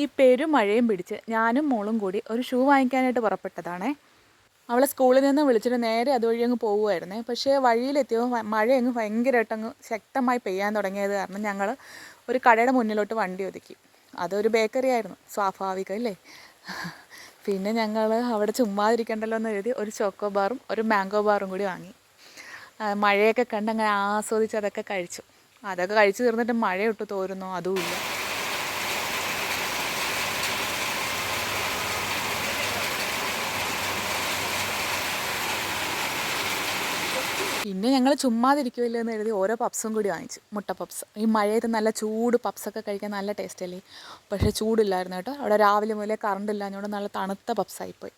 ഈ പെരുമഴയും പിടിച്ച് ഞാനും മോളും കൂടി ഒരു ഷൂ വാങ്ങിക്കാനായിട്ട് പുറപ്പെട്ടതാണേ. അവളെ സ്കൂളിൽ നിന്ന് വിളിച്ചിട്ട് നേരെ അതുവഴി അങ്ങ് പോകുമായിരുന്നേ. പക്ഷേ വഴിയിലെത്തിയപ്പോൾ മഴ അങ്ങ് ഭയങ്കരമായിട്ടങ്ങ് ശക്തമായി പെയ്യാൻ തുടങ്ങിയത് കാരണം ഞങ്ങൾ ഒരു കടയുടെ മുന്നിലോട്ട് വണ്ടി ഒതുക്കി. അതൊരു ബേക്കറി ആയിരുന്നു, സ്വാഭാവികം അല്ലേ. പിന്നെ ഞങ്ങൾ അവിടെ ചുമ്മാതിരിക്കണ്ടല്ലോ എന്ന് എഴുതി ഒരു ചോക്കോ ബാറും ഒരു മാംഗോ ബാറും കൂടി വാങ്ങി. മഴയൊക്കെ കണ്ട് അങ്ങനെ ആസ്വദിച്ച് അതൊക്കെ കഴിച്ചു. അതൊക്കെ കഴിച്ചു തീർന്നിട്ട് മഴയൊട്ട് തോരുന്നോ അതുമില്ല. പിന്നെ ഞങ്ങൾ ചുമ്മാതിരിക്കുമല്ലോ എന്ന് എഴുതി ഓരോ പപ്സും കൂടി വാങ്ങിച്ചു. മുട്ട പപ്സ്. ഈ മഴയത്ത് നല്ല ചൂട് പപ്സൊക്കെ കഴിക്കാൻ നല്ല ടേസ്റ്റ് അല്ലേ. പക്ഷേ ചൂടില്ലായിരുന്നു കേട്ടോ. അവിടെ രാവിലെ മുതലേ കറണ്ട് ഇല്ലാഞ്ഞുകൊണ്ട് നല്ല തണുത്ത പപ്സായിപ്പോയി.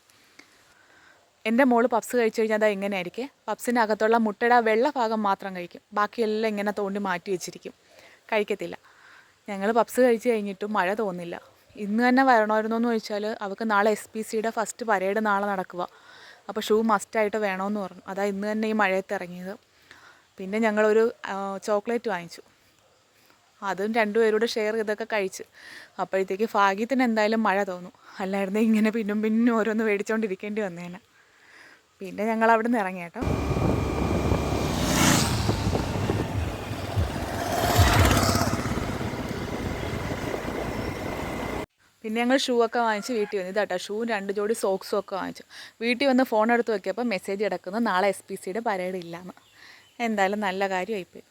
എൻ്റെ മോള് പപ്സ് കഴിച്ചു കഴിഞ്ഞാൽ അതാ ഇങ്ങനെയായിരിക്കും. പപ്സിൻ്റെ അകത്തുള്ള മുട്ടയുടെ വെള്ള ഭാഗം മാത്രം കഴിക്കും, ബാക്കിയെല്ലാം ഇങ്ങനെ തോണ്ടി മാറ്റി വെച്ചിരിക്കും, കഴിക്കത്തില്ല. ഞങ്ങൾ പപ്സ് കഴിച്ച് കഴിഞ്ഞിട്ടും മഴ തോന്നില്ല. ഇന്ന് തന്നെ വരണമായിരുന്നു എന്ന് ചോദിച്ചാൽ അവൾക്ക് നാളെ SPCയുടെ ഫസ്റ്റ് പരേഡ് നാളെ നടക്കുക. അപ്പോൾ ഷൂ മസ്റ്റായിട്ട് വേണമെന്ന് പറഞ്ഞു. അതാ ഇന്ന് തന്നെ ഈ മഴയത്ത് ഇറങ്ങിയത്. പിന്നെ ഞങ്ങളൊരു ചോക്ലേറ്റ് വാങ്ങിച്ചു. അതും രണ്ടുപേരോട് ഷെയർ ചെയ്തൊക്കെ കഴിച്ച്. അപ്പോഴത്തേക്ക് ഭാഗ്യത്തിന് എന്തായാലും മഴ തോന്നും, അല്ലായിരുന്നു ഇങ്ങനെ പിന്നും ഓരോന്ന് മേടിച്ചുകൊണ്ടിരിക്കേണ്ടി വന്നേനെ. പിന്നെ ഞങ്ങൾ അവിടെ നിന്ന് ഇറങ്ങി കേട്ടോ. പിന്നെ ഞങ്ങൾ ഷൂ ഒക്കെ വാങ്ങിച്ച് വീട്ടിൽ വന്നു. ഇതാട്ടോ ഷൂ 2 ജോഡി സോക്സും ഒക്കെ വാങ്ങിച്ചു. വീട്ടിൽ വന്ന് ഫോൺ എടുത്ത് നോക്കിയപ്പോൾ മെസ്സേജ് കിടക്കുന്നു നാളെ SPCയുടെ പരേഡ് ഇല്ലയെന്ന്. എന്തായാലും നല്ല കാര്യമായിപ്പോയി.